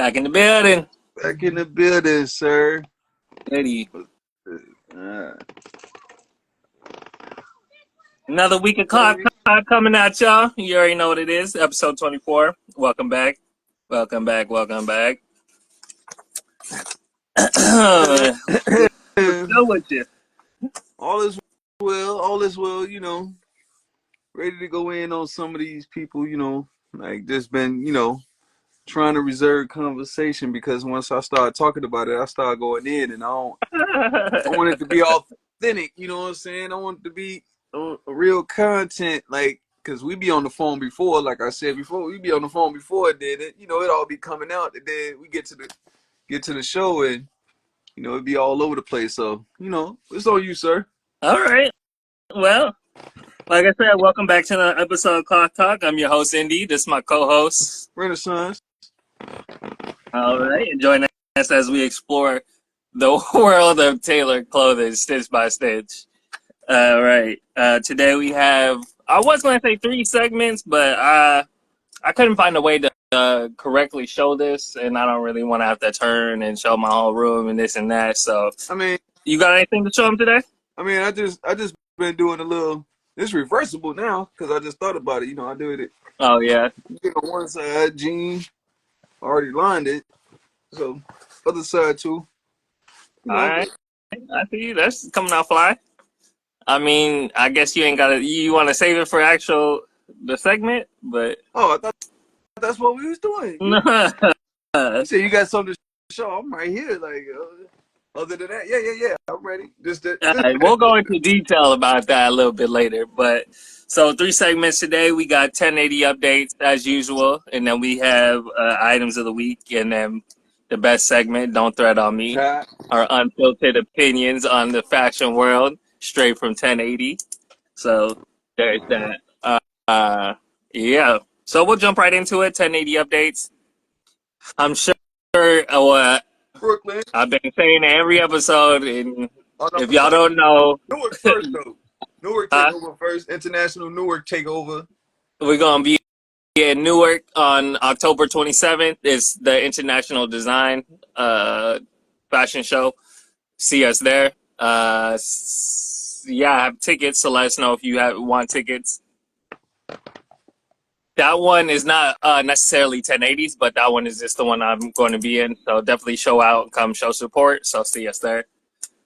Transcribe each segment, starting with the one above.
Back in the building. Back in the building, sir. Eddie. Uh, Another week of clock coming at y'all. You already know what it is. Episode 24. Welcome back. Welcome back. Welcome back. What's good with you? all is well. All is well. You know, ready to go in on some of these people. You know, like just been. You know, trying to reserve conversation because once I start talking about it, I start going in, and I want it to be authentic. You know what I'm saying? I want it to be a real content, like. Cause we be on the phone before, like I said before, we be on the phone before it did it. You know, it all be coming out. And then we get to the show, and you know, it'd be all over the place. So, you know, it's on you, sir. All right. Well, like I said, welcome back to another episode of Clock Talk. I'm your host, Indy. This is my co-host, Renaissance. All right. And join us as we explore the world of tailored clothing, stitch by stitch. All right. Today we have, I was going to say 3 segments, but I couldn't find a way to correctly show this, and I don't really want to have to turn and show my whole room and this and that. So, I mean, you got anything to show them today? I mean, I just been doing a little. It's reversible now because I just thought about it. You know, I do it. Oh yeah. You know, one side jean, already lined it. So, other side too. You know, All right. I see you. That's coming out fly. I mean, I guess you ain't got to. You want to save it for the segment, but I thought that's what we was doing. You said you got something to show. I'm right here. Like, other than that, yeah. I'm ready. All right, we'll go into detail about that a little bit later. But so 3 segments today. We got 1080 updates as usual, and then we have items of the week, and then the best segment, Don't Threat on Me, our unfiltered opinions on the fashion world, straight from 1080. So there's that. Yeah. So we'll jump right into it. 1080 updates. I'm sure. Brooklyn. I've been saying every episode, and no, if y'all don't know, Newark first though. Newark takeover first. International Newark takeover. We're gonna be in Newark on October 27th. It's the International Design fashion show. See us there. Yeah, I have tickets, so let us know if you want tickets. That one is not necessarily 1080s, but that one is just the one I'm going to be in. So definitely show out, come show support. So see us there.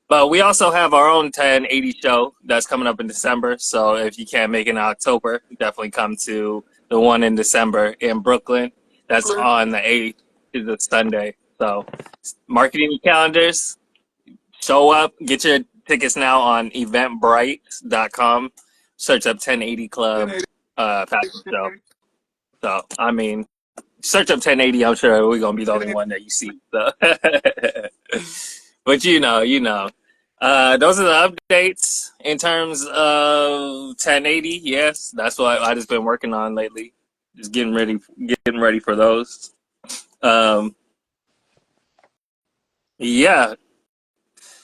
But we also have our own 1080 show that's coming up in December. So if you can't make it in October, definitely come to the one in December in Brooklyn. That's on the 8th. It's a Sunday. So marketing calendars, show up, get your tickets now on eventbrite.com. Search up 1080 Club fashion show. So, I mean, search up 1080. I'm sure we're going to be the only one that you see. So. But you know. Those are the updates in terms of 1080. Yes, that's what I just been working on lately. Just getting ready for those. Yeah.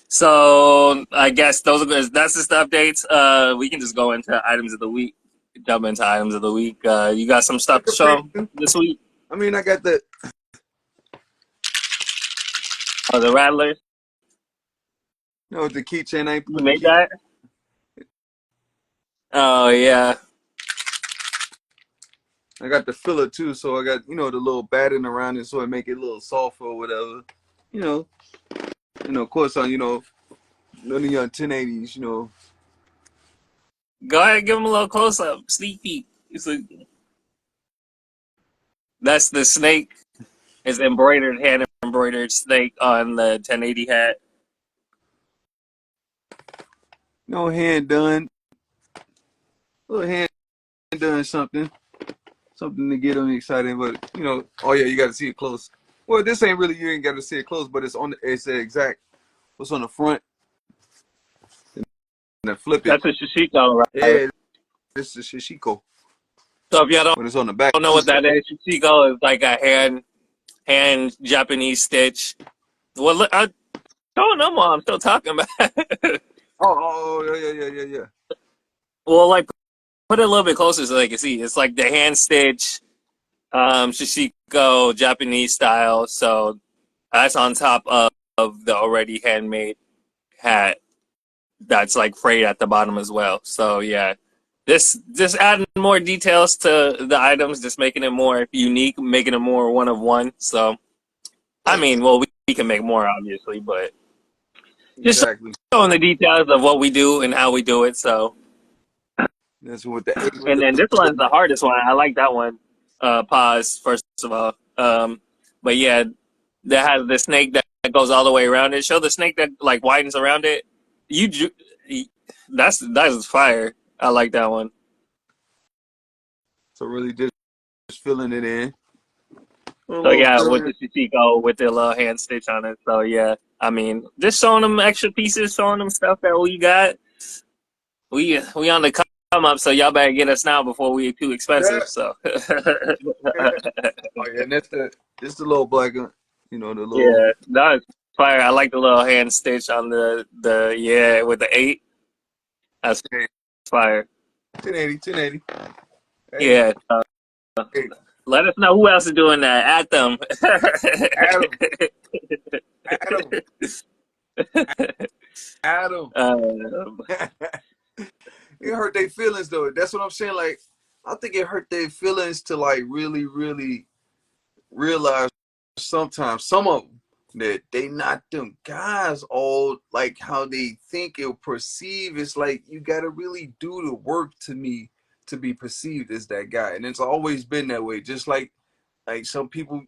So I guess that's just the updates. We can just go into items of the week. Jump into items of the week. You got some stuff to show this week? I mean, I got the the Rattler. No, the keychain. I You made that? Oh yeah. I got the filler too, so I got the little batting around it, so it make it a little softer or whatever. Of course, on none of your 1080s, Go ahead, give him a little close up. Sneak peek. That's the snake. It's hand embroidered snake on the 1080 hat. No hand done. Little hand done something to get them excited. But oh yeah, you got to see it close. Well, this ain't really, you ain't got to see it close, but it's the exact what's on the front. And then flip it. That's a shishiko, right? Yeah, this is shishiko. So if y'all when it's on the back, don't know what that is, shishiko is like a hand Japanese stitch. Well, look, I don't know, Mom. I'm still talking about it. Yeah. Well, like, put it a little bit closer so they can see. It's like the hand stitch Shishiko Japanese style. So that's on top of the already handmade hat that's like frayed at the bottom as well. So yeah, this just adding more details to the items, just making it more unique, making it more one of one. So I mean, well, we can make more obviously, but just Exactly. showing the details of what we do and how we do it. So, That's what the eight with and then this one's the hardest one. I like that one. Pause first of all. But yeah, that has the snake that goes all the way around it. Show the snake that like widens around it. You, that's fire. I like that one. so really just filling it in. A So little yeah, with filling. the Chico with the little hand stitch on it. So yeah, I mean, just showing them extra pieces, showing them stuff that we got. We on the come up, so y'all better get us now before we too expensive. Yeah. So Oh yeah, and that's the little black one. You know, the little yeah, that's fire. I like the little hand stitch on the yeah with the 8. That's fire. 1080, 1080. Hey, Yeah, hey, let us know who else is doing that. At them. Adam, Adam, Adam. um, It hurt their feelings though. That's what I'm saying. Like, I think it hurt their feelings to like really, really realize sometimes some of them that they not them guys all like how they think or perceive. It's like you gotta really do the work to me to be perceived as that guy. And it's always been that way. Just like some people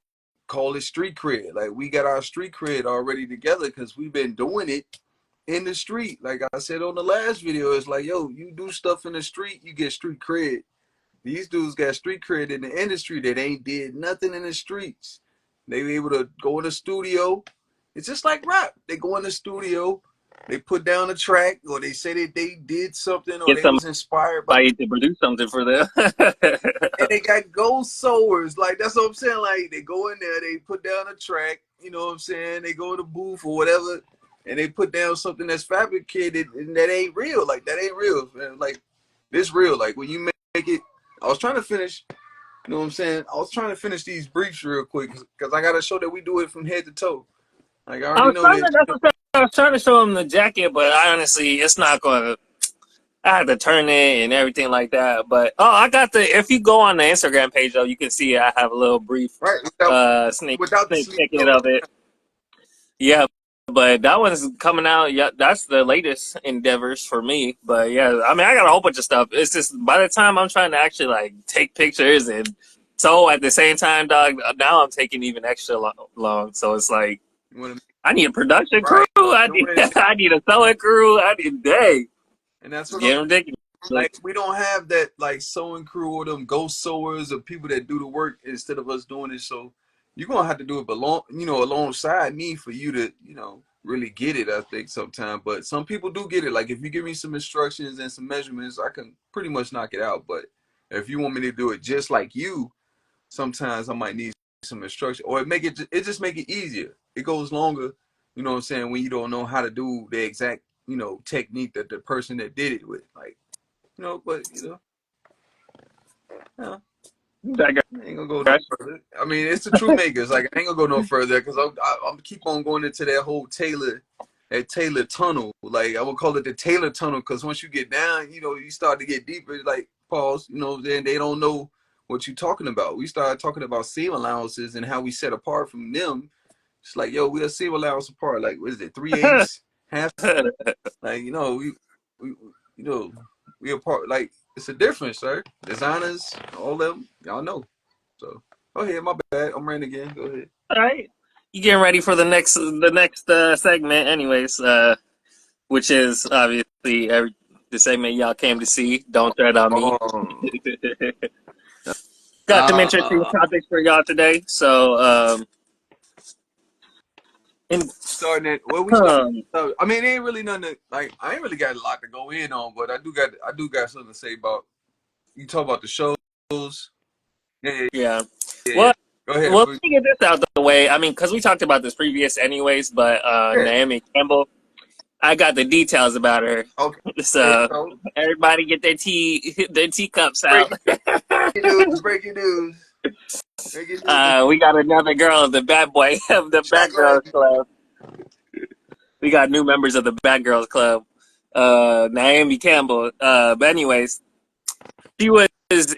call it street cred. Like we got our street cred already together because we've been doing it in the street. Like I said on the last video, it's like, yo, you do stuff in the street, you get street cred. These dudes got street cred in the industry that ain't did nothing in the streets. They were able to go in the studio. It's just like rap. They go in the studio, they put down a track, or they say that they did something, or get they was inspired by. somebody to produce something for them. And they got gold sewers. Like that's what I'm saying. Like they go in there, they put down a track. You know what I'm saying? They go in the booth or whatever, and they put down something that's fabricated and that ain't real. Like that ain't real. Man. Like this real. Like when you make it. I was trying to finish. You know what I'm saying? I was trying to finish these briefs real quick because I got to show that we do it from head to toe. Like I already know that. I was trying to show him the jacket, but I honestly, it's not going to. I had to turn it and everything like that. But I got the. If you go on the Instagram page though, you can see I have a little brief Right sneak without the sleep ticket cover. of it. Yeah, but that one's coming out. Yeah, that's the latest endeavors for me. But yeah, I mean, I got a whole bunch of stuff. It's just by the time I'm trying to actually like take pictures and so at the same time, dog. Now I'm taking even extra long. So it's like You want to I need a production crew. right I need doing it, I need a sewing crew. I need day. and that's It's what I'm getting ridiculous. like. We don't have that like sewing crew or them ghost sewers or people that do the work instead of us doing it. So you're gonna have to do it alongside me for you to really get it. I think sometimes, but some people do get it. Like if you give me some instructions and some measurements, I can pretty much knock it out. But if you want me to do it just like you, sometimes I might need some instruction, or it just make it easier. It goes longer, you know what I'm saying, when you don't know how to do the exact, technique that the person that did it with. Like, but yeah, I I ain't gonna go no got further. I mean, it's the true makers. Like, I ain't gonna go no further because I'm keep on going into that Taylor tunnel. Like, I would call it the Taylor tunnel because once you get down, you start to get deeper. Like, pause. Then they don't know what you're talking about. We started talking about seam allowances and how we set apart from them. It's like, yo, we're a seam allowance apart. Like, what is it, 3/8, half? Like, we we apart. Like, it's a difference, sir. Designers, all them, y'all know. So go ahead, my bad. I'm ranting again. Go ahead. all right. You getting ready for the next segment, anyways? Which is obviously the segment y'all came to see. Don't tread on me. Um, Got some interesting uh, topics for y'all today. So, in, starting at we start. um, I mean, it ain't really nothing. Like, I ain't really got a lot to go in on, but I do got something to say about. You talk about the shows. Yeah, yeah, yeah. yeah. Yeah. Well, Go ahead. well, let me get this out the way. I mean, because we talked about this previous, anyways. But Yeah. Naomi Campbell, I got the details about her. Okay. So So everybody get their teacups out. breaking news. Breaking news. Make it new. We got another girl of the bad boy of the Bad Check Girls like Club. We got new members of the Bad Girls Club. Naomi Campbell. But anyways, she was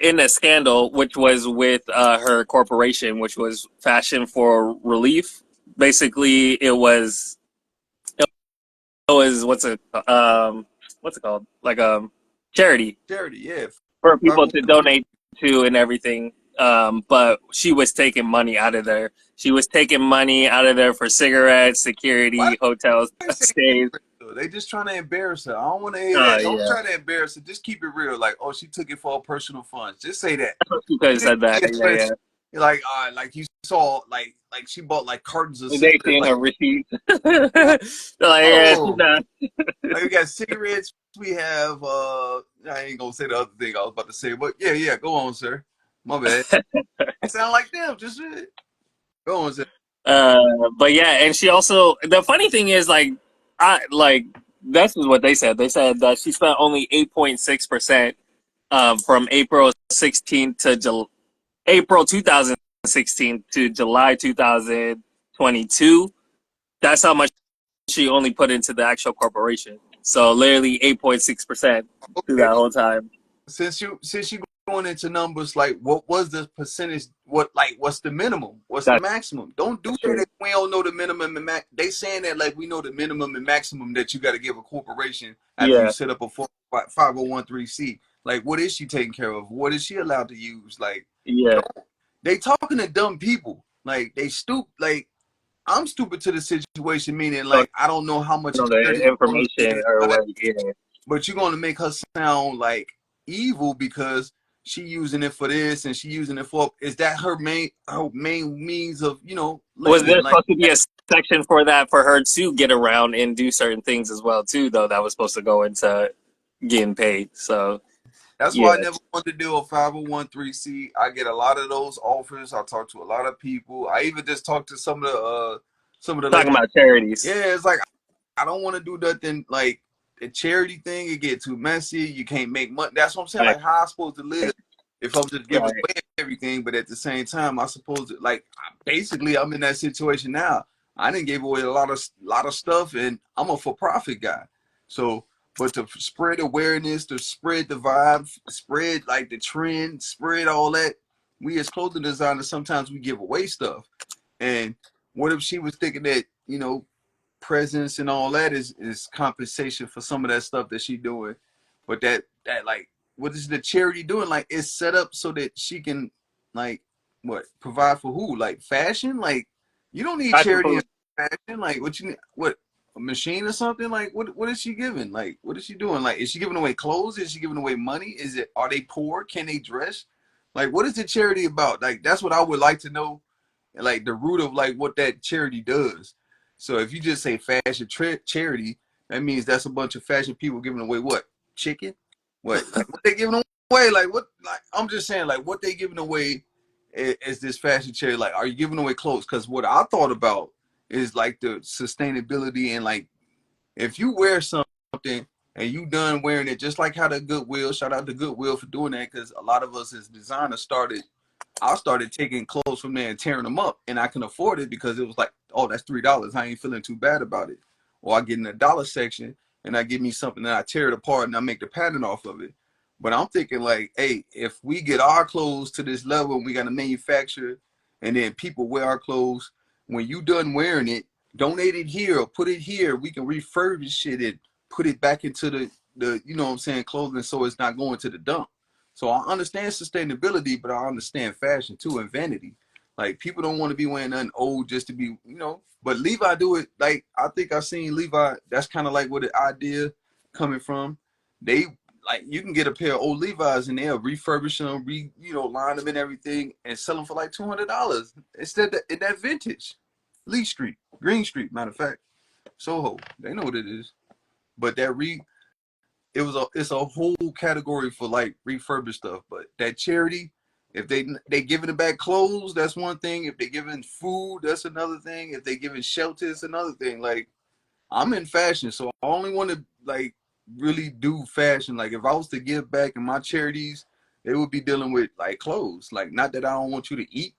in a scandal, which was with her corporation, which was Fashion for Relief. Basically, it was what's it called? Like charity charity, yeah. for people to 501 donate to and everything. But she was taking money out of there. She was taking money out of there for cigarettes, Why security, hotels, they say stays. they just trying to embarrass her? I don't want to hear that. Don't Yeah, try to embarrass her. Just keep it real. Like, oh, she took it for her personal funds. Just say that. she could You have didn't said that. say Yeah, that. yeah. Like, like you saw, like she bought like cartons of They cigarettes. seeing Like, her receipt. They're like, yeah, she's oh, not. like we got cigarettes. We have. I ain't gonna say the other thing I was about to say, but yeah, yeah. Go on, sir. My bad. It sound like them. Just go on, sir. But yeah, and she also the funny thing is like this is what they said. They said that she spent only 8.6% from April 16th to April 2016 to July 2022. That's how much she only put into the actual corporation. So literally 8.6% through Okay. that whole time. Since you going into numbers, like what was the percentage? What's the minimum? What's the That's maximum? Don't do that true. if we don't know the minimum and max. They saying that like we know the minimum and maximum that you got to give a corporation after you Yeah, set up a 501(c). Like what is she taking care of? What is she allowed to use? Like yeah. don't they talking to dumb people? Like they like I'm stupid to the situation, meaning Don't like I don't know how much know charity the information is, or what. Yeah, but you're going to make her sound like evil because she using it for this and she using it for, is that her main means of was there living like supposed to be a section for that for her to get around and do certain things as well too? Though that was supposed to go into getting paid. So that's why I yeah, never wanted to do a 501(c). I get a lot of those offers. I talk to a lot of people. I even just talked to some of the talking ladies. about charities. Yeah, it's like I don't want to do nothing like the charity thing. It get too messy. You can't make money. That's what I'm saying. Right, Like how I supposed to live if I'm just giving right. away everything, but at the same time, I suppose that, like basically I'm in that situation now. I didn't give away a lot of stuff, and I'm a for-profit guy. So, but to spread awareness, to spread the vibe, spread like the trend, spread all that. We as clothing designers sometimes we give away stuff. And what if she was thinking that presence and all that is compensation for some of that stuff that she doing, but that like what is the charity doing? Like it's set up so that she can like what provide for who? Like fashion? Like you don't need I charity in suppose fashion. Like what you need? What a machine or something? Like what is she giving? Like what is she doing? Like is she giving away clothes? Is she giving away money? Are they poor? Can they dress? Like what is the charity about? Like that's what I would like to know, like the root of like what that charity does. So if you just say fashion charity, that means that's a bunch of fashion people giving away what? Chicken? What? Like what they giving away? Like what? Like I'm just saying, like what they giving away is this fashion charity? Like are you giving away clothes? Because what I thought about is like the sustainability and like if you wear something and you done wearing it, just like how the Goodwill, shout out to Goodwill for doing that, because a lot of us as designers I started taking clothes from there and tearing them up, and I can afford it because it was like, oh, that's $3. I ain't feeling too bad about it. Or I get in the dollar section and I give me something and I tear it apart and I make the pattern off of it. But I'm thinking like, hey, if we get our clothes to this level and we got to manufacture and then people wear our clothes, when you done wearing it, donate it here or put it here. We can refurbish it and put it back into the you know what I'm saying, clothing so it's not going to the dump. So I understand sustainability, but I understand fashion too and vanity. Like people don't want to be wearing nothing old just to be. But Levi do it. Like I think I seen Levi. That's kind of like where the idea coming from. They like you can get a pair of old Levi's and they'll refurbish them, line them and everything, and sell them for like $200 instead of in that vintage. Lee Street, Green Street, matter of fact, Soho. They know what it is. But that it's a whole category for like refurbished stuff. But that charity, if they giving it back clothes, that's one thing. If they giving food, that's another thing. If they giving shelter, it's another thing. Like I'm in fashion, so I only want to like really do fashion. Like if I was to give back in my charities, they would be dealing with like clothes. Like, not that I don't want you to eat,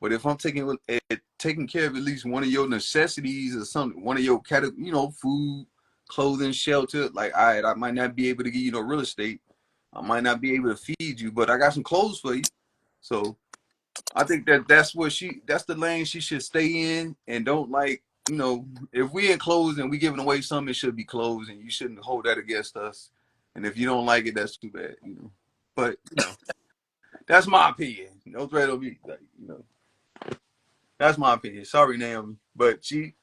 but if I'm taking care of at least one of your necessities or something, one of your food, clothing, shelter, like, all right, I might not be able to give you no real estate, I might not be able to feed you, but I got some clothes for you. So I think that's the lane she should stay in, and don't, like, if we in clothes and we giving away something, it should be clothes, and you shouldn't hold that against us. And if you don't like it, that's too bad. But that's my opinion. No threat on me. Like, that's my opinion. Sorry, Naomi, but she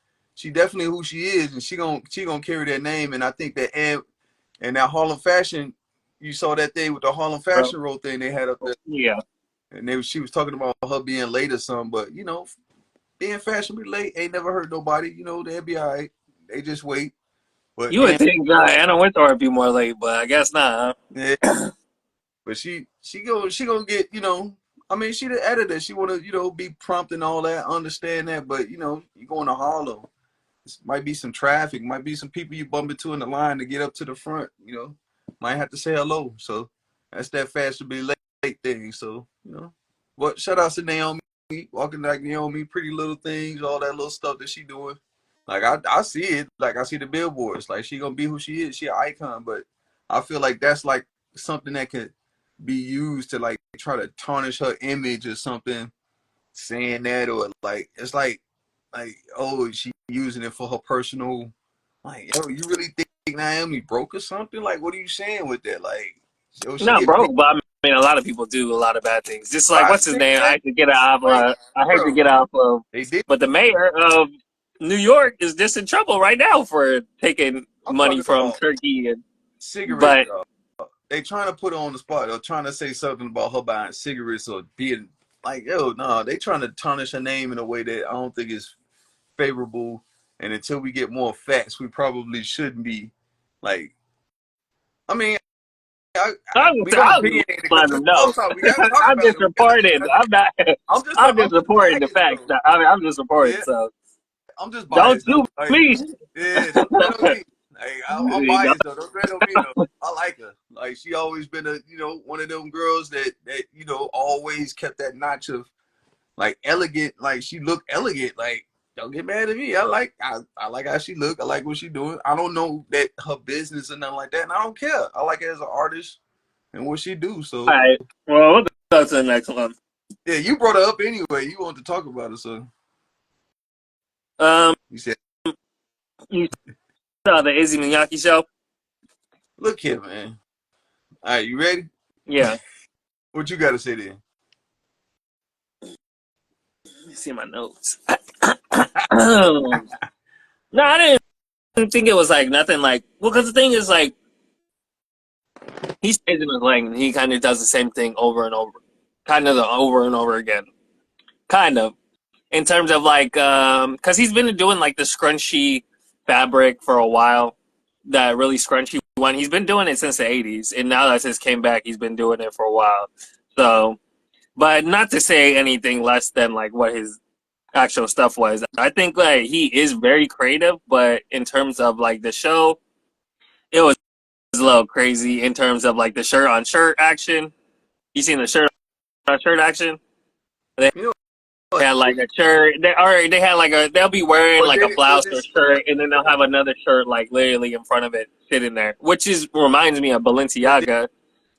definitely who she is, and she gonna carry that name. And I think that and that Harlem Fashion, you saw that thing with the Harlem Bro. Fashion Row thing they had up there, Yeah. and she was talking about her being late or something. But being fashionably late ain't never hurt nobody. They'll be all right. They just wait. But You would think Anna Wintour would be more late, but I guess not. yeah, but she gonna get. I mean, she the editor. She wanna be prompt and all that. Understand that, but you going to Harlem. Might be some traffic, might be some people you bump into in the line to get up to the front, might have to say hello. So that's that fashionably late thing. So, but shout out to Naomi, walking like Naomi, pretty little things, all that little stuff that she doing. Like, I see it, like I see the billboards, like she gonna be who she is, she an icon, but I feel like that's like something that could be used to like try to tarnish her image or something, saying that, or like it's like, oh, she using it for her personal, like, yo, you really think Naomi broke or something? Like, what are you saying with that? Like, yo, she Not get paid broke, but I mean, a lot of people do a lot of bad things. Just like by what's his name? I cigarettes. hate to get off. Like, I hate to bro, get off of, they did. but the mayor of New York is just in trouble right now for taking I'm money talking from about Turkey. And cigarettes. but They trying to put her on the spot. They're trying to say something about her buying cigarettes or being like, yo, no, they trying to tarnish her name in a way that I don't think is favorable. And until we get more facts, we probably shouldn't be like. I mean, we gonna I'm opinionate it because letting this them is love know. talk. We gotta talk I'm about just it. We gotta, reporting. I'm not. I'm I'm just just reporting the biased facts. though. I mean, I'm just reporting. Yeah, So I'm just don't biased though. sue Like, me. yeah, don't tread on me. Like, I'm Don't- biased though. Don't tread on me though. I like her. Like, she always been one of them girls that always kept that notch of like elegant. Like, she looked elegant. Like, don't get mad at me. I like how she look. I like what she doing. I don't know that her business or nothing like that, and I don't care. I like her as an artist and what she do. All So right. Well, we'll go to the next one. yeah, you brought her up anyway. You want to talk about it, so Um, you said, you saw the Issey Miyake show? "Look here, man. All right, you ready? Yeah. What you got to say then?" Let me see my notes. No, I didn't think it was like nothing like. Well, because the thing is like he stays in his lane and he kind of does the same thing over and over, kind of over and over again, kind of in terms of like because he's been doing like the scrunchy fabric for a while, that really scrunchy one. He's been doing it since the '80s, and now that since came back, he's been doing it for a while. So, but not to say anything less than like what his actual stuff was. I think like he is very creative, but in terms of like the show, it was a little crazy in terms of like the shirt on shirt action. You seen the shirt on shirt action? They You know what? had like a shirt. They had like a. They'll be wearing Was like a it was blouse or it shirt, and then they'll have another shirt like literally in front of it sitting there, which is reminds me of but Balenciaga.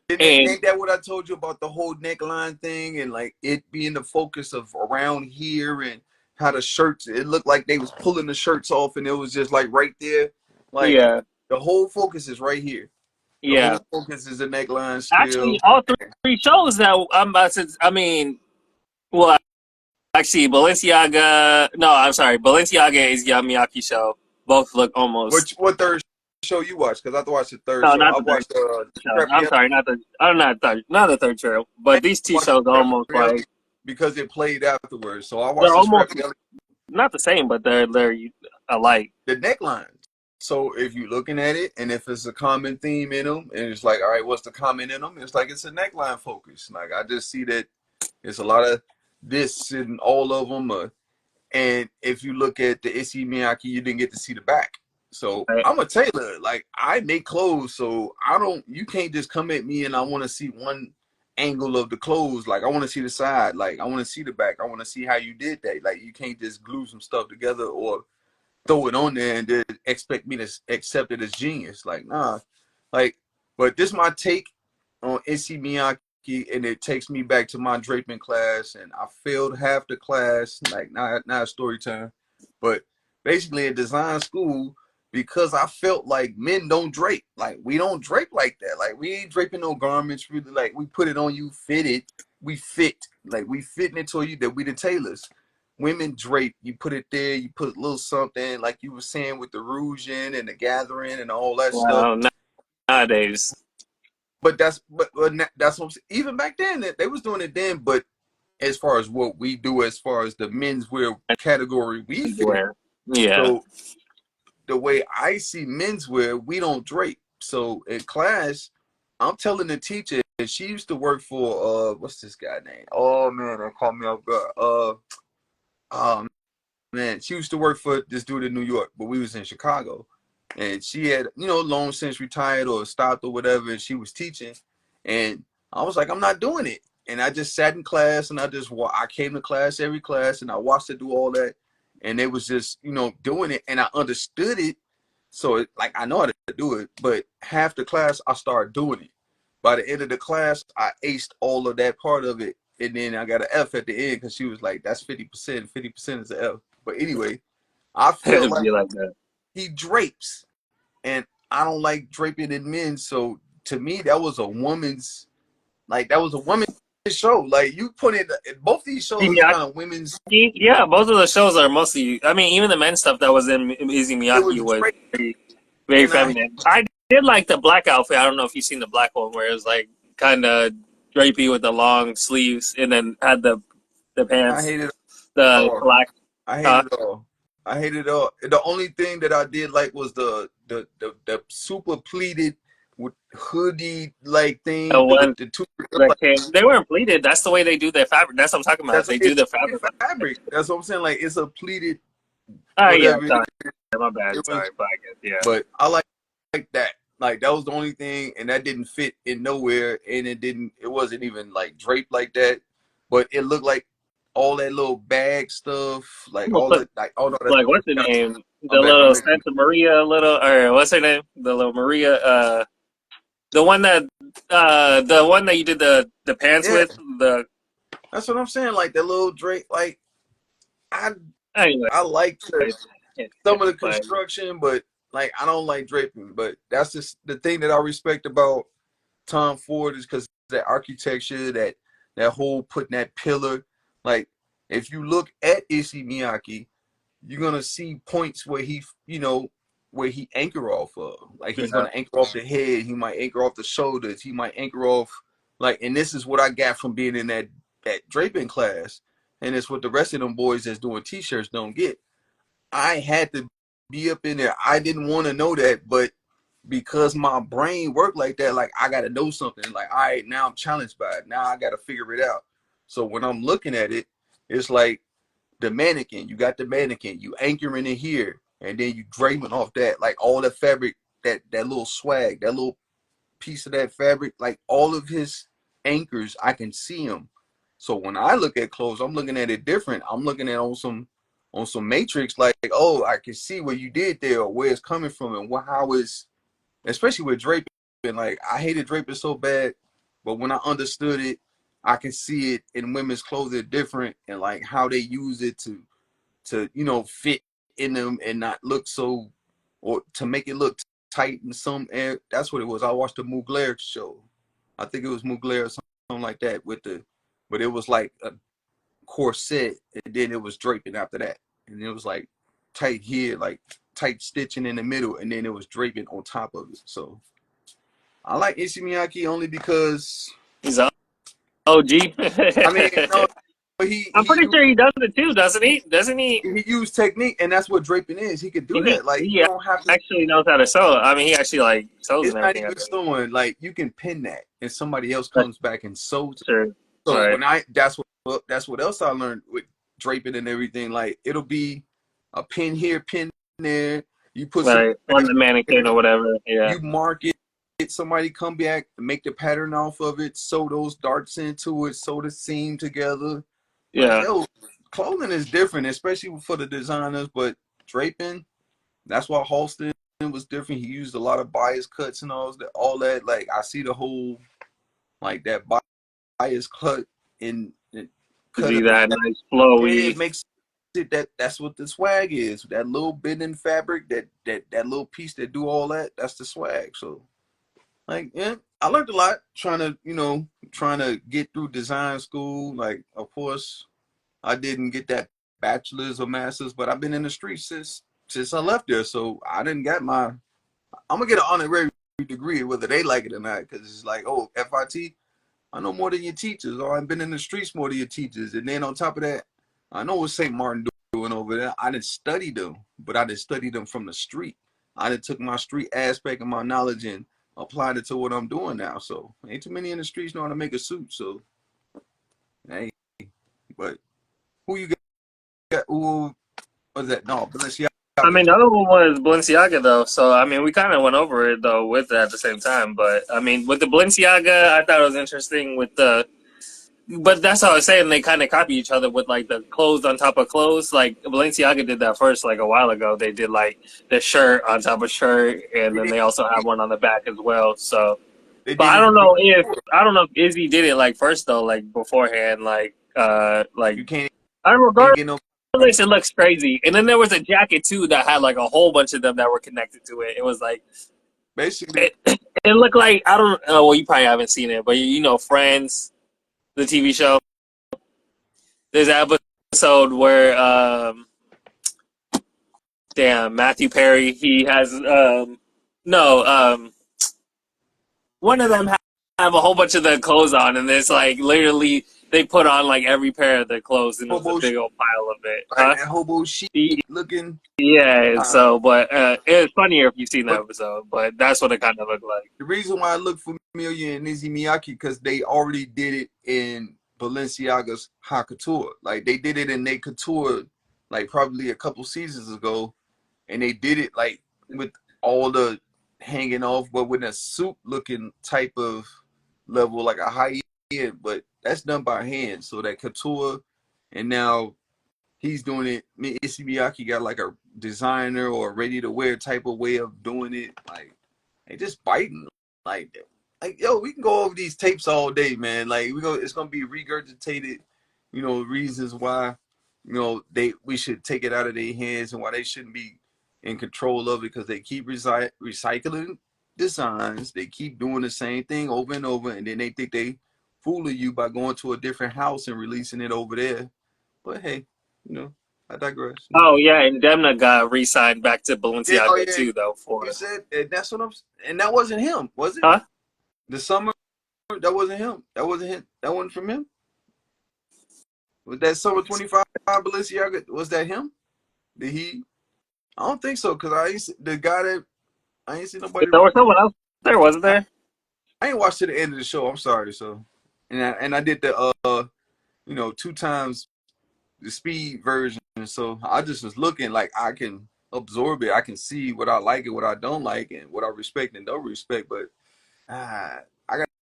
And ain't that what I told you about the whole neckline thing and like it being the focus of around here and how the shirts, it looked like they was pulling the shirts off and it was just like right there. Like, yeah, the whole focus is right here. The yeah. whole focus is the neckline Actually, still. all three shows that I'm about to. I mean, well, actually, Balenciaga. No, I'm sorry. Balenciaga is Yamiyaki show. Both look almost. What third show you watched? Because I watched the third No, show. not I the third watched show. I'm Scrappy sorry, not the. I'm not the third show. But these two watched shows are almost Scrappy like because it played afterwards. So I they're watched the almost Scrappy not the same, but they're alike. the neckline. So if you're looking at it, and if it's a common theme in them, and it's like, all right, what's the common in them? It's like it's a neckline focus. Like, I just see that it's a lot of this in all of them. And if you look at the Issey Miyake, you didn't get to see the back. So Right? I'm a tailor. Like, I make clothes, so I don't. You can't just come at me and I want to see one angle of the clothes. Like I want to see the side. Like I want to see the back. I want to see how you did that. Like you can't just glue some stuff together or throw it on there and then expect me to accept it as genius. Like nah. Like, but this is my take on Issey Miyake, and it takes me back to my draping class, and I failed half the class. Like not a story time, but basically at design school, because I felt like men don't drape. Like we don't drape like that. Like we ain't draping no garments really. Like we put it on you, fit it, we fit. Like we fitting it to you that we the tailors. Women drape, you put it there, you put a little something, like you were saying with the rouging and the gathering and all that stuff. Well, nowadays, But that's what I'm saying. Even back then, they was doing it then. But as far as what we do, as far as the menswear category we fit, where yeah, so the way I see menswear, we don't drape. So in class, I'm telling the teacher, and she used to work for what's this guy name? Oh man, that caught me off guard. Man, she used to work for this dude in New York, but we was in Chicago. And she had, long since retired or stopped or whatever, and she was teaching. And I was like, I'm not doing it. And I just sat in class and I came to class, every class, and I watched her do all that. And they was just, doing it. And I understood it. So like I know how to do it, but half the class I started doing it. By the end of the class, I aced all of that part of it. And then I got an F at the end because she was like, that's 50%. 50% is an F. But anyway, I feel it'd like be like that. he drapes, and I don't like draping in men. So to me, that was a woman's show. Like you put it, both these shows is kind of women's. Yeah, both of the shows are mostly. I mean, even the men's stuff that was in Issey It Miyake was was drape, very and feminine. I did like the black outfit. I don't know if you've seen the black one where it was like kind of drapey with the long sleeves, and then had the I pants, hated it the all. black I hated top, it all. I hated it all. The only thing that I did like was the super pleated with hoodie like the thing with one the two. that came. They weren't pleated. That's the way they do their fabric. That's what I'm talking about. That's They do it's the pleated fabric. fabric. That's what I'm saying. Like it's a pleated Oh yeah, whatever it sorry, is. my bad. It was, Sorry, but I guess yeah. but I like that. Like that was the only thing, and that didn't fit in nowhere, and it wasn't even like draped like that, but it looked like all that little bag stuff, like all that, like oh no, Like what's her name? my The bad, little Santa Maria, or what's her name? The little Maria, the one that you did the pants yeah, with. The that's what I'm saying. Like that little drape, like I anyway, I like some of the but construction, but like I don't like draping. But that's just the thing that I respect about Tom Ford is because that architecture, that whole putting that pillar. Like if you look at Issey Miyake, you're gonna see points where where he anchor off of. Like he's yeah, gonna anchor off the head, he might anchor off the shoulders, he might anchor off and this is what I got from being in that draping class. And it's what the rest of them boys that's doing t-shirts don't get. I had to be up in there. I didn't want to know that, but because my brain worked like that, like I got to know something. Like, all right, now I'm challenged by it. Now I got to figure it out. So when I'm looking at it, it's like the mannequin. You got the mannequin. You anchoring it here, and then you draping off that, like all the fabric, that little swag, that little piece of that fabric, like all of his anchors, I can see them. So when I look at clothes, I'm looking at it different. I'm looking at on some matrix, like, oh, I can see what you did there or where it's coming from and how it's, especially with draping. Like I hated draping so bad, but when I understood it, I can see it in women's clothing different and like how they use it to fit in them and not look so, or to make it look tight in some air. That's what it was. I watched the Mugler show. I think it was Mugler or something like that but it was like a corset and then it was draping after that. And it was like tight here, like tight stitching in the middle, and then it was draping on top of it. So I like Issey Miyake only because he's a OG. I mean, no, I'm pretty sure he does it too, doesn't he? Doesn't he? he used technique, and that's what draping is. He could do that. Like you He don't have to. actually knows how to sew. I mean, he actually like sews It's and not everything. I even think. sewing. Like you can pin that, and somebody else That's comes back and sews it. true. So Right. when that's what else I learned with draping and everything. Like it'll be a pin here, pin there. You put some Right. On the mannequin or whatever. Yeah. you mark it get somebody come back, make the pattern off of it, sew those darts into it, sew the seam together. Like, Yeah. yo, clothing is different, especially for the designers, but draping, that's why Halston was different. He used a lot of bias cuts and all that. Like, I see the whole, like, that bias cut and cut See of that that. nice It flowy. makes it that's what the swag is. That little bit in fabric, that little piece that do all that, that's the swag. So, like, yeah, I learned a lot trying to get through design school. Like, of course, I didn't get that bachelor's or master's, but I've been in the streets since I left there. So I didn't get my. I'm gonna get an honorary degree, whether they like it or not, because it's like, oh, FIT, I know more than your teachers, or I've been in the streets more than your teachers, and then on top of that, I know what St. Martin doing over there. I didn't study them, but I didn't study them from the street. I didn't took my street aspect of my knowledge and applied it to what I'm doing now. So ain't too many in the streets know how to make a suit. So hey, but who you got? Who was that? No, I mean, Balenciaga. the other one was Balenciaga, though. So, I mean, we kind of went over it, though, with it at the same time. But, I mean, with the Balenciaga, I thought it was interesting with the. But that's how I was saying they kind of copy each other with, like, the clothes on top of clothes. Like, Balenciaga did that first, like, a while ago. They did, like, the shirt on top of shirt, and They then did. they also have one on the back as well. So, They but did it. I don't know if Izzy did it, like, first, though, like, beforehand. You can't I regard get no. it looks crazy. And then there was a jacket too that had like a whole bunch of them that were connected to it. It was like Basically, it looked like I don't well you probably haven't seen it, but you know Friends, the TV show. There's an episode where damn Matthew Perry he has no one of them have a whole bunch of their clothes on and it's like literally they put on like every pair of their clothes and it was a hobo big old pile of it. like Huh? that hobo chic looking. Yeah, so but it's funnier if you've seen that But episode, but that's what it kind of looked like. the reason why I look familiar in Issey Miyake because they already did it in Balenciaga's Haute Couture. Like they did it in they couture like probably a couple seasons ago, and they did it like with all the hanging off, but with a suit looking type of level, like a high end. But that's done by hand, so that couture, and now he's doing it. Issey Miyake got like a designer or ready to wear type of way of doing it. Like they just biting. Like yo, we can go over these tapes all day, man. Like it's gonna be regurgitated. Reasons why we should take it out of their hands and why they shouldn't be in control of it because they keep recycling designs. They keep doing the same thing over and over, and then they think they fooling you by going to a different house and releasing it over there. But hey, I digress. Oh yeah, and Demna got re-signed back to Yeah, oh Balenciaga yeah. too, though. You For said that's what I'm. And that wasn't him, was it? huh? The summer. That wasn't him. That wasn't him. That wasn't from him. Was that summer 25 Balenciaga? Was that him? Did he? I don't think so. Cause the guy that I ain't seen nobody. There was someone else there, wasn't I, there? I ain't watched to the end of the show. I'm sorry. So, and I did the 2 times the speed version. So I just was looking like I can absorb it. I can see what I like and what I don't like and what I respect and don't respect. But I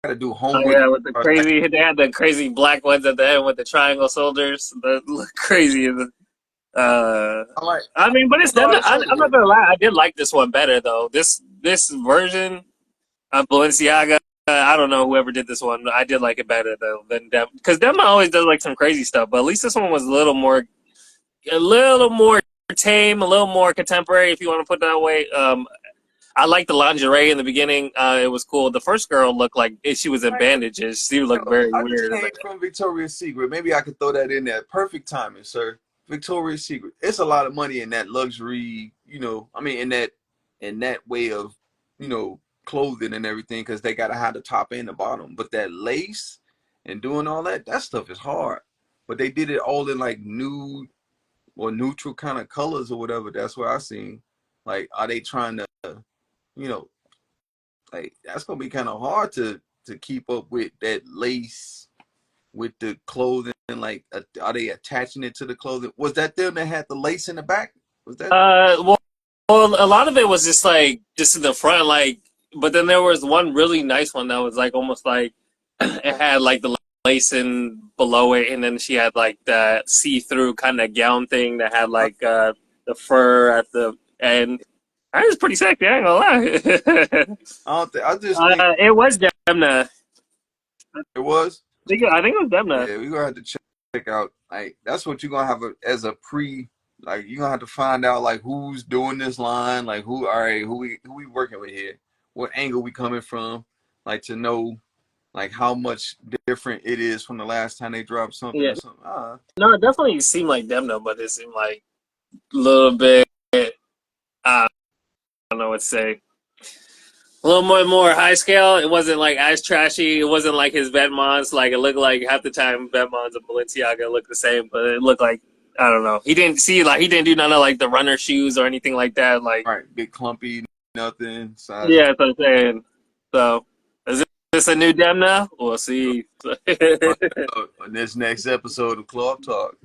gotta do Oh homework. yeah, with the crazy, they had the crazy black ones at the end with the triangle shoulders. That look crazy. Uh, I like I mean, but it's no, Demna. the shoulders I'm not though. gonna lie, I did like this one better though. This version of Balenciaga. I don't know whoever did this one. I did like it better though than Dem because Demna always does like some crazy stuff. But at least this one was a little more tame, a little more contemporary, if you want to put it that way. I liked the lingerie in the beginning. It was cool. The first girl looked like she was in bandages. She looked very I just weird. came from Victoria's Secret. Maybe I could throw that in there. Perfect timing, sir. Victoria's Secret. It's a lot of money in that luxury, I mean, in that way of, clothing and everything, because they gotta have the top and the bottom. But that lace and doing all that stuff is hard. But they did it all in like nude or neutral kind of colors or whatever. That's what I seen. Like, are they trying to, you know, like that's gonna be kind of hard to keep up with that lace with the clothing. Like, are they attaching it to the clothing? Was that them that had the lace in the back? Was that? Well, a lot of it was just in the front, like but then there was one really nice one that was like almost like it had like the lacing below it, and then she had like the see-through kind of gown thing that had I, like the fur at the end. That was pretty sexy. I ain't gonna lie. I don't think. I just think It was Demna. it was. I think it was Demna. Yeah, we're gonna have to check out. Like that's what you're gonna have as a pre. Like you're gonna have to find out like who's doing this line. Like who? All right, who we working with here? What angle we coming from? Like to know like how much different it is from the last time they dropped something Yeah, or something. no, it definitely seemed like Demna, but it seemed like a little bit. I don't know what to say. A little more high scale. It wasn't like as trashy. It wasn't like his Vetements. Like it looked like half the time Vetements and Balenciaga looked the same, but it looked like I don't know. He didn't do none of like the runner shoes or anything like that. Like All right, big clumpy, nothing. Size. yeah, that's what I'm saying. So is this a new Demna? We'll see. On this next episode of Club Talk.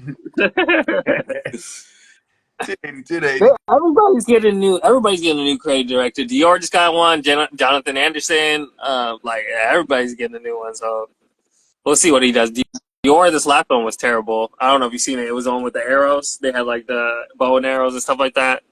1080, 1080. Everybody's getting a new creative director. Dior just got one. Jonathan Anderson. Like everybody's getting a new one. So we'll see what he does. Dior, this last one was terrible. I don't know if you've seen it. It was on with the arrows. They had like the bow and arrows and stuff like that.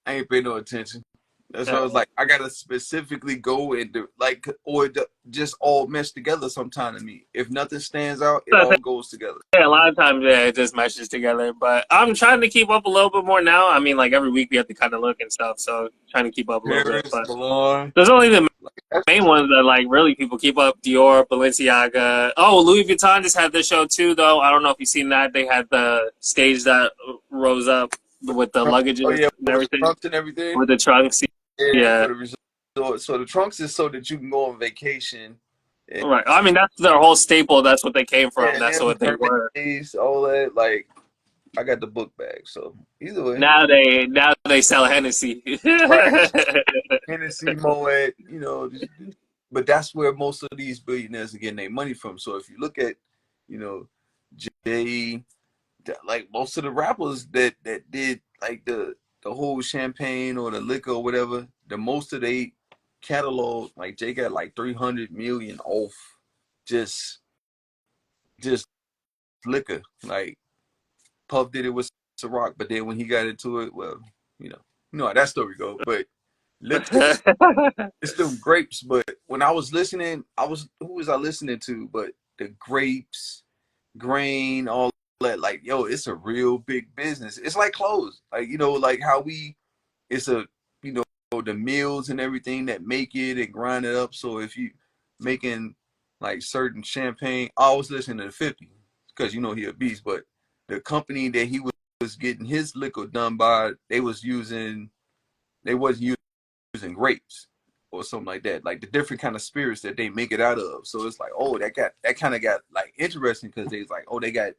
I ain't pay no attention. That's why I Uh, was like, I gotta specifically go and do like, or just all mesh together sometime to me. If nothing stands out, it so all goes together. yeah, a lot of times, yeah, it just meshes together. But I'm trying to keep up a little bit more now. I mean, like every week we have to kind of look and stuff. So trying to keep up a little bit. Paris, But Milan. there's only the That's main ones that like really people keep up: Dior, Balenciaga. Oh, Louis Vuitton just had their show too, though. I don't know if you've seen that. They had the stage that rose up with the Trump. Oh luggages yeah, and with the everything, trunks and everything. with the trunks. Yeah, Yeah, for the resort. So the trunks is so that you can go on vacation. And, right. I mean, that's their whole staple. That's what they came yeah, from. and they That's have the what they permit were. fees, all that. Like I got the book bag, so either way. Now they sell Hennessy. Right. Hennessy, Moet, but that's where most of these billionaires are getting their money from. So if you look at, you know, Jay, like most of the rappers that did like the whole champagne or the liquor or whatever, the most of they catalog, like Jay got like 300 million off just just liquor. Like Puff did it with Ciroc, but then when he got into it, well, you know how that story go. But liquor, it's still grapes. But when I was listening, who was I listening to? But the grapes, grain, all that, like, yo, it's a real big business. It's like clothes. Like, like how it's a, you know, the mills and everything that make it and grind it up. So if you making like certain champagne, I was listening to 50 because he a beast, but the company that he was getting his liquor done by, they wasn't using grapes or something like that, like the different kind of spirits that they make it out of. So it's like, oh, that kind of got like interesting because they was like, oh, they got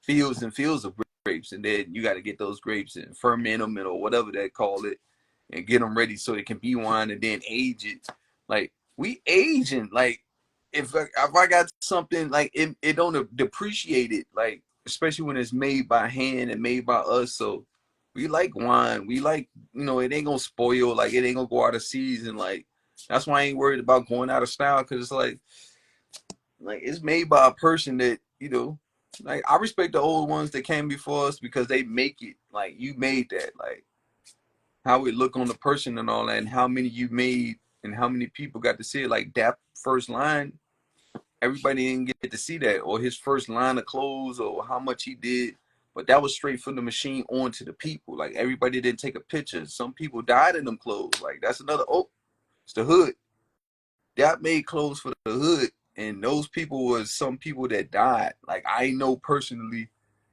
fields and fields of grapes, and then you got to get those grapes and ferment them or whatever they call it, and get them ready so it can be wine, and then age it. Like we aging, like if I got something like it don't depreciate it, like especially when it's made by hand and made by us. So we like wine. We like, it ain't gonna spoil. Like it ain't gonna go out of season. Like that's why I ain't worried about going out of style because it's like it's made by a person that like I respect the old ones that came before us because they make it. Like you made that. Like how it look on the person and all that, and how many you made, and how many people got to see it. Like that first line, everybody didn't get to see that, or his first line of clothes, or how much he did. But that was straight from the machine onto the people. Like everybody didn't take a picture. Some people died in them clothes. Like that's another. Oh, it's the hood. That made clothes for the hood, and those people was some people that died. Like I know personally,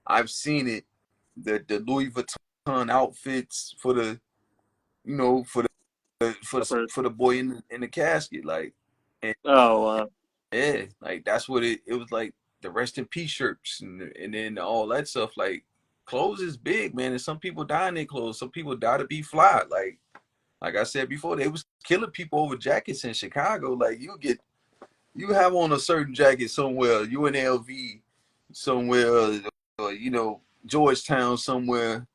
I've seen it. The Louis Vuitton outfits for the, for for the boy in the casket, like, and Oh, yeah, like that's what it was like. The rest in peace shirts and then all that stuff. Like clothes is big, man, and some people die in their clothes. Some people die to be fly. Like I said before, they was killing people over jackets in Chicago. Like you have on a certain jacket somewhere, you in LV somewhere, or Georgetown somewhere,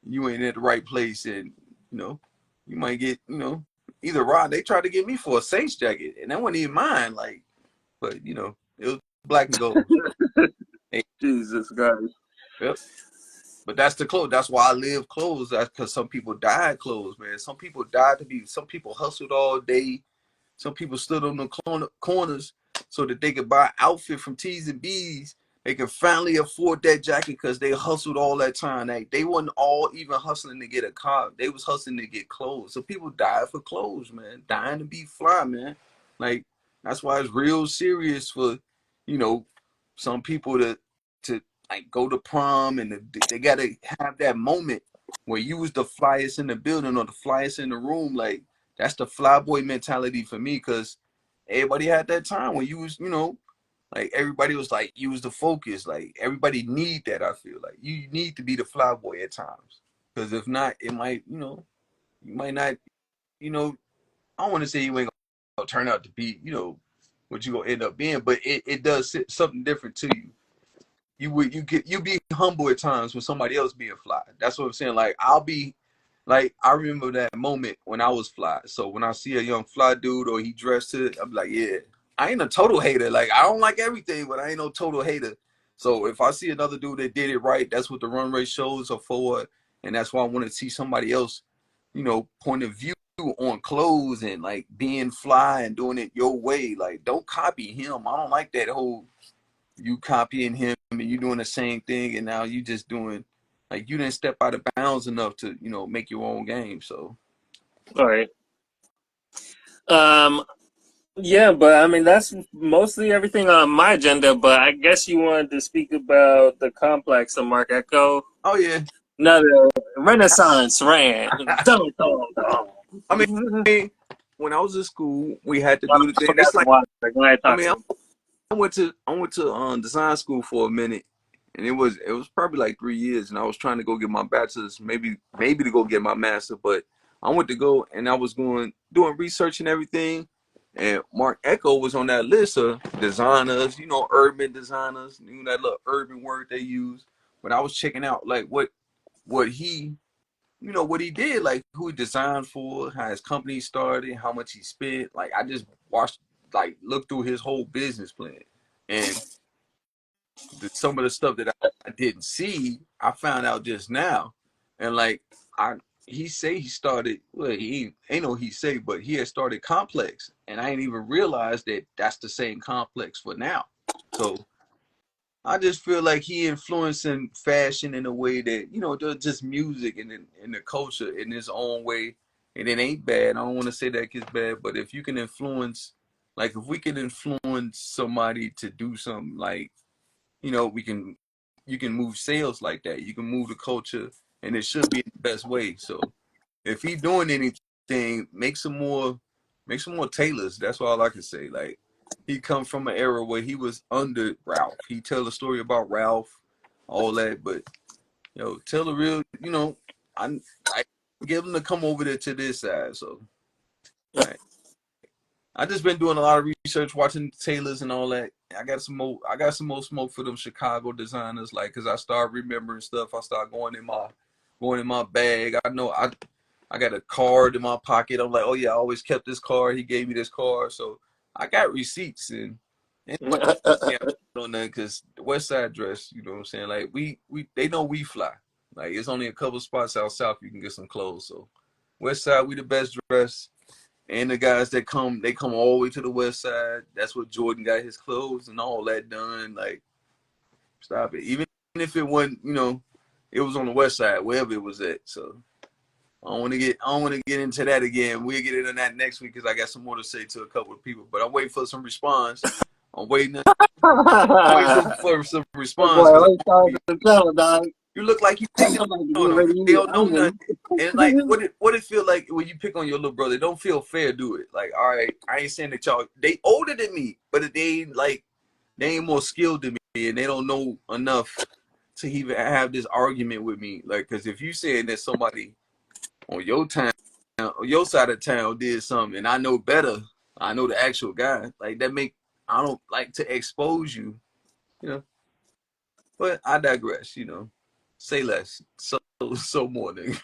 you ain't at the right place, and you might get either Rod, they tried to get me for a Saints jacket, and that wasn't even mine. Like, but you know, it was black and gold. Hey, Jesus Christ. yep. But that's the clothes. That's why I live clothes. That's because some people died clothes, man. Some people died to be. Some people hustled all day. Some people stood on the corners so that they could buy an outfit from T's and B's. They could finally afford that jacket because they hustled all that time. They wasn't all even hustling to get a car. They was hustling to get clothes. So people died for clothes, man. Dying to be fly, man. Like, that's why it's real serious for, you know, some people to like go to prom, and they gotta have that moment where you was the flyest in the building or the flyest in the room. Like, that's the flyboy mentality for me, because everybody had that time when you was, you know, like everybody was like, you was the focus. Like, everybody need that. I feel like you need to be the flyboy at times, because if not, it might, you know, you might not, you know, I don't want to say you ain't gonna turn out to be, you know, what you gonna end up being, but it does something different to you. You be humble at times when somebody else being fly. That's what I'm saying. Like, I'll be like, I remember that moment when I was fly. So when I see a young fly dude or he dressed it, I'm like, yeah. I ain't a total hater. Like, I don't like everything, but I ain't no total hater. So if I see another dude that did it right, that's what the runway shows are for. And that's why I want to see somebody else, you know, point of view on clothes and like being fly and doing it your way. Like, don't copy him. I don't like that whole you copying him and you doing the same thing, and now you just doing, like, you didn't step out of bounds enough to, you know, make your own game. So All right. Um, yeah, but I mean that's mostly everything on my agenda. But I guess you wanted to speak about the complex of Mark Echo. oh yeah. Another Renaissance rant. Dun, dun, I dun. mean, when I was in school, we had to I do the thing. forgot It's some like, water. Go ahead, I talk mean, to me. I went to design school for a minute, and it was probably like 3 years, and I was trying to go get my bachelor's, maybe to go get my master, but I went to go, and I was doing research and everything, and Mark Echo was on that list of designers, you know, urban designers, you know, that little urban word they use. But I was checking out like what he, you know, what he did, like who he designed for, how his company started, how much he spent. Like, I just watched, like, looked through his whole business plan, and some of the stuff that I didn't see, I found out just now. And like, I he say he started, well, he ain't no he say, but he had started Complex, and I ain't even realized that that's the same Complex for now. So I just feel like he influencing fashion in a way that, you know, just music and in the culture in his own way. And it ain't bad. I don't want to say that it's bad, but if you can influence, like if we can influence somebody to do something, like, you know, you can move sales like that. You can move the culture, and it should be in the best way. So if he doing anything, make some more tailors. That's all I can say. Like, he come from an era where he was under Ralph. He tell a story about Ralph, all that, but, you know, tell the real, you know, I give him to come over there to this side. So like, I just been doing a lot of research, watching tailors and all that. I got some more smoke for them Chicago designers, like, cause I start remembering stuff. I start going in my bag. I know I got a card in my pocket. I'm like, oh yeah, I always kept this card. He gave me this card, so I got receipts, and yeah, on that, cause the West Side dress, you know what I'm saying? Like, we they know we fly. Like, it's only a couple spots out south you can get some clothes. So West Side, we the best dress. And the guys that come, they come all the way to the West Side. That's where Jordan got his clothes and all that done. Like, stop it. Even if it wasn't, you know, it was on the West Side, wherever it was at. So I don't want to get into that again. We'll get into that next week because I got some more to say to a couple of people. But I'm waiting for some response. I'm waiting for some That response boy because always calls the tell, dog. you look like you I'm picking about to on get them. ready to They eat don't know nothing. onion. And like, what it feel like when you pick on your little brother? It don't feel fair, do it? Like, all right, I ain't saying that y'all, they older than me, but they ain't more skilled than me, and they don't know enough to even have this argument with me. Like, because if you saying that somebody on your town, on your side of town did something, and I know better, I know the actual guy. Like, that make, I don't like to expose you, you know. But I digress, you know. Say less. So more, nigga.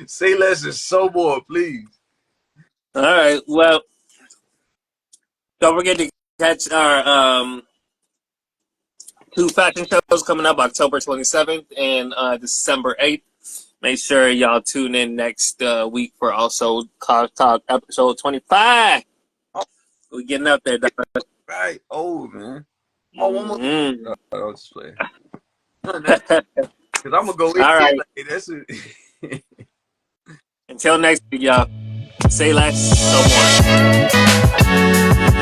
Say less and so more, please. All right. Well, don't forget to catch our two fashion shows coming up October 27th and December 8th. Make sure y'all tune in next week for also Car Talk episode 25. Oh, We're getting up there, dog. right. Oh, man. Oh, one more. Mm-hmm. I'll just play. Because I'm going to go in All right. like, that's it. Until next week, y'all. Say less, no more.